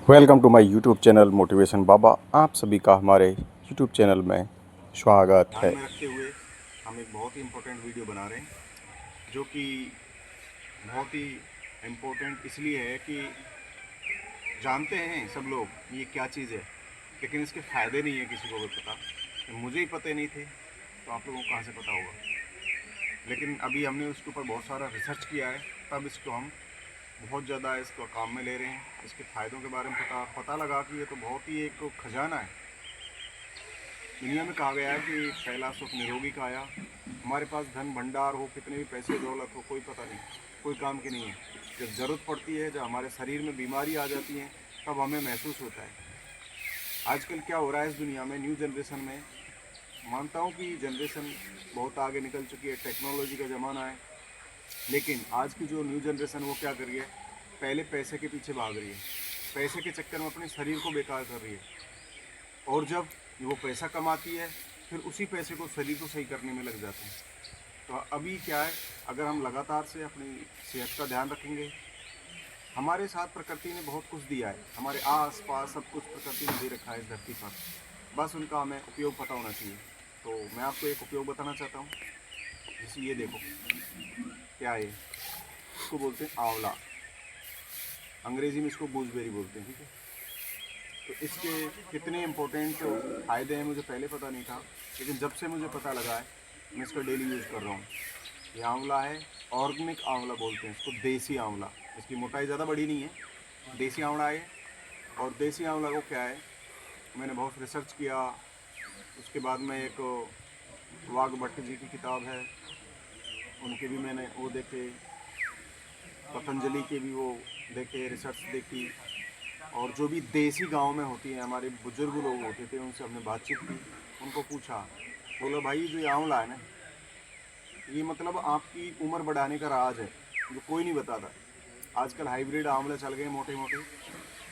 Welcome to my YouTube channel motivation Baba. आप सभी का हमारे यूट्यूब चैनल में स्वागत ध्यान है। में रखते हुए हम एक बहुत ही इम्पोर्टेंट वीडियो बना रहे हैं, जो कि बहुत ही इम्पोर्टेंट इसलिए है कि जानते हैं सब लोग ये क्या चीज़ है, लेकिन इसके फ़ायदे नहीं है किसी को भी पता। मुझे ही पते नहीं थे तो आप लोगों को कहाँ से पता होगा। लेकिन अभी हमने उसके ऊपर बहुत सारा रिसर्च किया है, तब इसको हम बहुत ज़्यादा इसको काम में ले रहे हैं। इसके फ़ायदों के बारे में पता लगा कि ये तो बहुत ही एक खजाना है। दुनिया में कहा गया है कि पहला सुख निरोगी काया। हमारे पास धन भंडार हो, कितने भी पैसे दौलत हो, कोई पता नहीं, कोई काम की नहीं है। जब ज़रूरत पड़ती है, जब हमारे शरीर में बीमारी आ जाती है, तब हमें महसूस होता है। आजकल क्या हो रहा है इस दुनिया में, न्यू जनरेशन में, मानता हूँ कि जनरेशन बहुत आगे निकल चुकी है, टेक्नोलॉजी का ज़माना है, लेकिन आज की जो न्यू जनरेशन वो क्या कर रही है, पहले पैसे के पीछे भाग रही है, पैसे के चक्कर में अपने शरीर को बेकार कर रही है। और जब वो पैसा कमाती है, फिर उसी पैसे को शरीर को सही करने में लग जाते हैं। तो अभी क्या है, अगर हम लगातार से अपनी सेहत का ध्यान रखेंगे, हमारे साथ प्रकृति ने बहुत कुछ दिया है, हमारे आस पास सब कुछ प्रकृति ने दे रखा है इस धरती पर, बस उनका हमें उपयोग पता होना चाहिए। तो मैं आपको एक उपयोग बताना चाहता हूँ। जैसे ये देखो, क्या है, इसको बोलते हैं आंवला, अंग्रेजी में इसको गूजबेरी बोलते हैं, ठीक है। तो इसके कितने इम्पोर्टेंट फ़ायदे हैं मुझे पहले पता नहीं था, लेकिन जब से मुझे पता लगा है, मैं इसका डेली यूज़ कर रहा हूँ। ये आंवला है, ऑर्गेनिक आंवला बोलते हैं इसको, देसी आंवला। इसकी मोटाई ज़्यादा बड़ी नहीं है, देसी आंवला है। और देसी आंवला को क्या है, मैंने बहुत रिसर्च किया। उसके बाद में एक वाघ भट्ट जी की किताब है, उनके भी मैंने वो देखे, पतंजलि के भी वो देखे, रिसर्च देखी। और जो भी देसी गांव में होती है, हमारे बुजुर्ग लोग होते थे, उनसे हमने बातचीत की, उनको पूछा, बोला भाई जो ये आंवला है ना, ये मतलब आपकी उम्र बढ़ाने का राज है, जो कोई नहीं बताता। आजकल हाइब्रिड आंवले चल गए मोटे मोटे,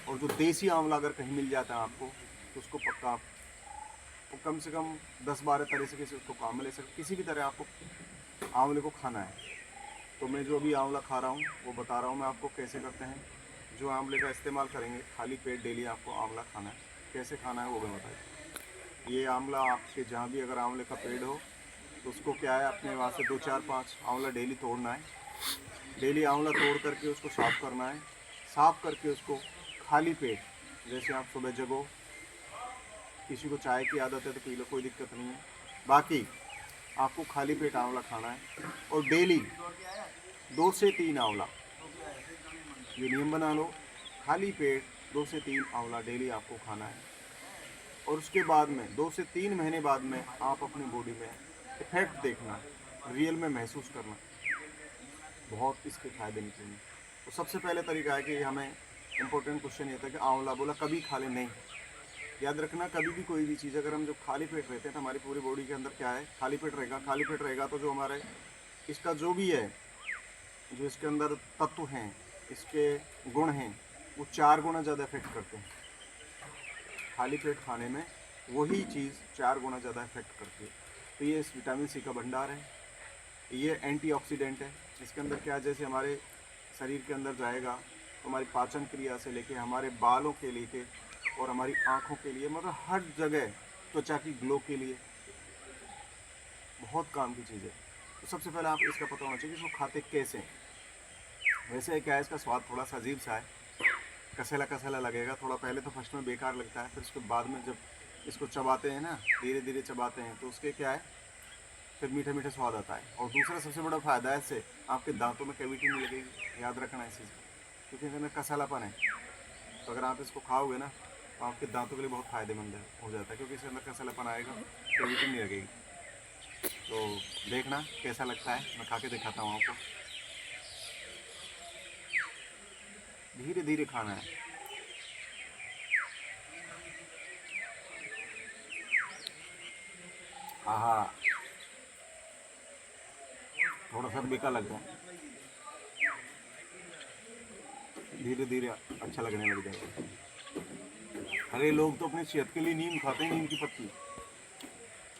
और जो देसी आंवला अगर कहीं मिल जाता है आपको, तो उसको पक्का आप वो कम से कम 10-12 तरह से किसी उसको काम में ले सकते, किसी भी तरह आपको आंवले को खाना है। तो मैं जो अभी आंवला खा रहा हूँ वो बता रहा हूँ मैं आपको कैसे करते हैं। जो आंवले का इस्तेमाल करेंगे, खाली पेट डेली आपको आंवला खाना है। कैसे खाना है वो मैं बताइए। ये आंवला आपके जहाँ भी अगर आंवले का पेड़ हो, तो उसको क्या है, अपने वहाँ से 2-4-5 आंवला डेली तोड़ना है। डेली आंवला तोड़ करके उसको साफ़ करना है। साफ़ करके उसको खाली पेट, जैसे आप सुबह जगो, किसी को चाय की आदत है तो पी लो, कोई दिक्कत नहीं है। बाकी आपको खाली पेट आंवला खाना है, और डेली 2 से 3 आंवला, ये नियम बना लो। खाली पेट 2 से 3 आंवला डेली आपको खाना है। और उसके बाद में 2 से 3 महीने बाद में आप अपनी बॉडी में इफेक्ट देखना, रियल में महसूस करना, बहुत इसके फ़ायदे निकलेंगे। तो सबसे पहले तरीका है कि हमें इम्पोर्टेंट क्वेश्चन ये था कि आंवला बोला कभी खा ले, नहीं। याद रखना, कभी भी कोई भी चीज़ अगर हम जब खाली पेट रहते हैं तो हमारी पूरी बॉडी के अंदर क्या है, खाली पेट रहेगा। खाली पेट रहेगा तो जो हमारे इसका जो भी है, जो इसके अंदर तत्व हैं, इसके गुण हैं, वो 4 गुना ज़्यादा इफेक्ट करते हैं। खाली पेट खाने में वही चीज़ 4 गुना ज़्यादा इफेक्ट करती है। तो ये इस विटामिन सी का भंडार है, ये एंटीऑक्सीडेंट है। इसके अंदर क्या है, जैसे हमारे शरीर के अंदर जाएगा तो हमारी पाचन क्रिया से लेके हमारे बालों के लिए और हमारी आँखों के लिए, मतलब हर जगह, त्वचा की ग्लो के लिए बहुत काम की चीज़ है। तो सबसे पहले आप इसका पता होना चाहिए कि इसको खाते कैसे हैं। वैसे क्या है, इसका स्वाद थोड़ा सा अजीब सा है, कसेला कसेला लगेगा थोड़ा, पहले तो फर्स्ट में बेकार लगता है, फिर उसके बाद में जब इसको चबाते हैं ना, धीरे धीरे चबाते हैं, तो उसके क्या है, फिर मीठा मीठा स्वाद आता है। और दूसरा सबसे बड़ा फ़ायदा है, इससे आपके दांतों में कैविटी नहीं लगेगी। याद रखना इस चीज़ को, क्योंकि इसमें कसालापन है। तो अगर आप इसको खाओगे ना, तो आपके दांतों के लिए बहुत फ़ायदेमंद हो जाता है, क्योंकि इसके अंदर कसालापन आएगा, कैविटी नहीं लगेगी। तो देखना कैसा लगता है, मैं खा के दिखाता हूँ आपको। धीरे धीरे खाना है। आहा, थोड़ा सा बेकार लगता है, धीरे धीरे अच्छा लगने लग जाएगा। अरे लोग तो अपनी सेहत के लिए नीम खाते हैं, नीम की पत्ती।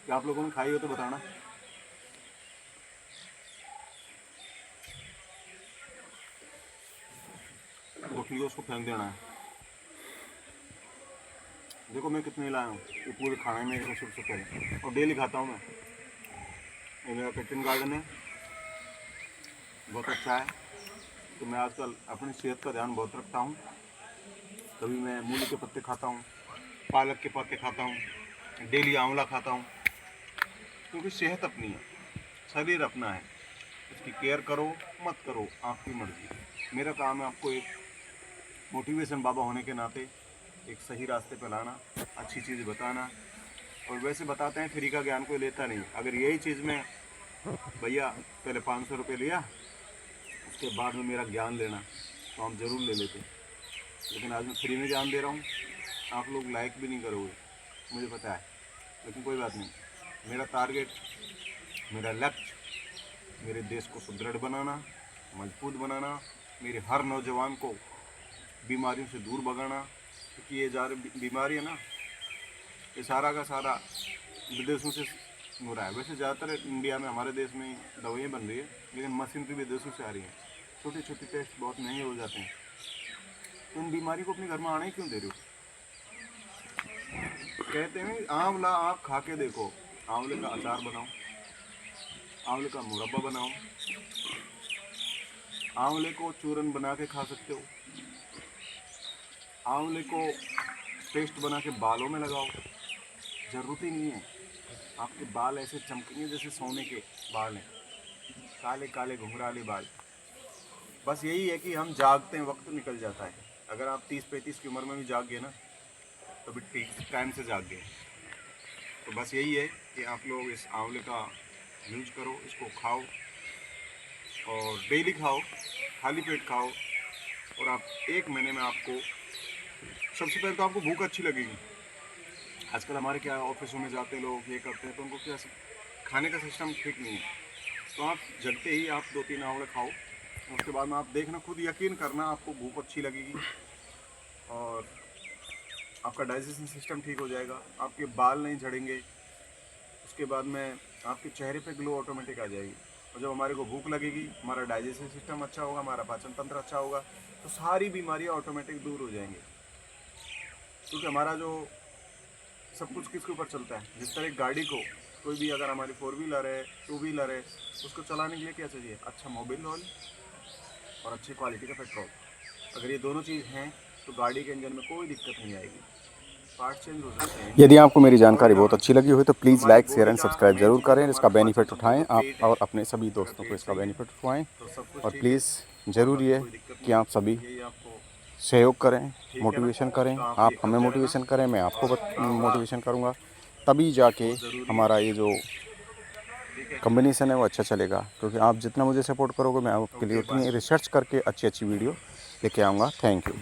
क्या आप लोगों ने खाई हो तो बताना। गुठलियों उसको फेंक देना है, देखो मैं कितने लाया हूँ, ये पूरे खाने में सबसे पहले, और डेली खाता हूँ मैं। ये मेरा किचन गार्डन है, बहुत अच्छा है। तो मैं आजकल अपनी सेहत का ध्यान बहुत रखता हूँ। कभी मैं मूली के पत्ते खाता हूँ, पालक के पत्ते खाता हूँ, डेली आंवला खाता हूँ, क्योंकि सेहत अपनी है, शरीर अपना है। इसकी केयर करो मत करो आपकी मर्जी। मेरा काम है आपको एक मोटिवेशन बाबा होने के नाते एक सही रास्ते पर लाना, अच्छी चीज़ बताना। और वैसे बताते हैं फ्री का ज्ञान कोई लेता नहीं। अगर यही चीज़ में भैया पहले 500 रुपये लिया, उसके बाद में मेरा ज्ञान लेना, तो हम ज़रूर ले लेते। लेकिन आज मैं फ्री में ज्ञान दे रहा हूँ, आप लोग लाइक भी नहीं करोगे, मुझे पता है। लेकिन कोई बात नहीं, मेरा टारगेट, मेरा लक्ष्य मेरे देश को सुदृढ़ बनाना, मजबूत बनाना, मेरे हर नौजवान को बीमारियों से दूर भगाना। क्योंकि ये बीमारी है ना, ये सारा का सारा विदेशों से हो रहा है। वैसे ज़्यादातर इंडिया में, हमारे देश में दवाइयाँ बन रही है, लेकिन मशीन भी विदेशों से आ रही हैं। छोटे छोटे टेस्ट बहुत महंगे हो जाते हैं। तो उन बीमारी को अपने घर में आने क्यों दे रहे हो? कहते हैं आंवला आप खा के देखो, आंवले का अचार बनाओ, आंवले का मुरब्बा बनाओ, आंवले को चूरन बना के खा सकते हो, आंवले को पेस्ट बना के बालों में लगाओ। ज़रूरत ही नहीं है आपके बाल ऐसे चमकेंगे जैसे सोने के बाल हैं, काले काले घुंघराले बाल। बस यही है कि हम जागते हैं, वक्त निकल जाता है। अगर आप 30-35 की उम्र में भी जाग गए ना, तो भी ठीक टाइम से जाग गए। तो बस यही है कि आप लोग इस आंवले का यूज करो, इसको खाओ, और डेली खाओ, खाली पेट खाओ। और आप 1 महीने में आपको, सबसे पहले तो आपको भूख अच्छी लगेगी। आजकल हमारे क्या ऑफिसों में जाते लोग ये करते हैं, तो उनको क्या खाने का सिस्टम ठीक नहीं है। तो आप जगते ही आप 2-3 आंवले खाओ, उसके बाद में आप देखना, खुद यकीन करना, आपको भूख अच्छी लगेगी और आपका डाइजेशन सिस्टम ठीक हो जाएगा, आपके बाल नहीं झड़ेंगे। उसके बाद में आपके चेहरे पे ग्लो ऑटोमेटिक आ जाएगी। और जब हमारे को भूख लगेगी, हमारा डाइजेशन सिस्टम अच्छा होगा, हमारा पाचन तंत्र अच्छा होगा, तो सारी बीमारियां ऑटोमेटिक दूर हो जाएंगी। क्योंकि हमारा जो सब कुछ किसके ऊपर चलता है, जिस तरह गाड़ी को, कोई भी अगर हमारी 4 व्हीलर है, 2 व्हीलर है, उसको चलाने के लिए क्या चाहिए? अच्छा मोबिल ऑयल और अच्छी क्वालिटी का पेट्रोल। अगर ये दोनों चीज़ हैं तो गाड़ी के इंजन में कोई दिक्कत नहीं आएगी। पार्ट चेंज हो सकते हैं। यदि आपको मेरी जानकारी और ना, बहुत अच्छी लगी हो तो प्लीज़ हमारी लाइक, शेयर बॉडी एंड का सब्सक्राइब मेन ज़रूर चीज़ है करें, कि इसका हमारा बेनिफिट पाचन तंत्र उठाएं और आप पेट है। और अपने सभी अगर दोस्तों को पेट इसका सही है बेनिफिट उठाएं। तो सब कुछ और ठीक है, प्लीज़ और ज़रूरी बाकी है कोई दिक्कत कि नहीं आप सभी है। यही आपको सहयोग करें, ठीक है ना? मोटिवेशन करें। तो आप आप ये हमें करते रहना। मोटिवेशन करें, मैं आपको आंवला मोटिवेशन करूँगा, तभी जाके बहुत ज़रूरी है, हमारा ये जो ठीक है? कॉम्बिनेशन है वो अच्छा चलेगा। क्योंकि आप जितना मुझे सपोर्ट करोगे, मैं आपके लिए ओके बाय। उतनी रिसर्च करके अच्छी अच्छी वीडियो लेके आऊँगा। Thank you.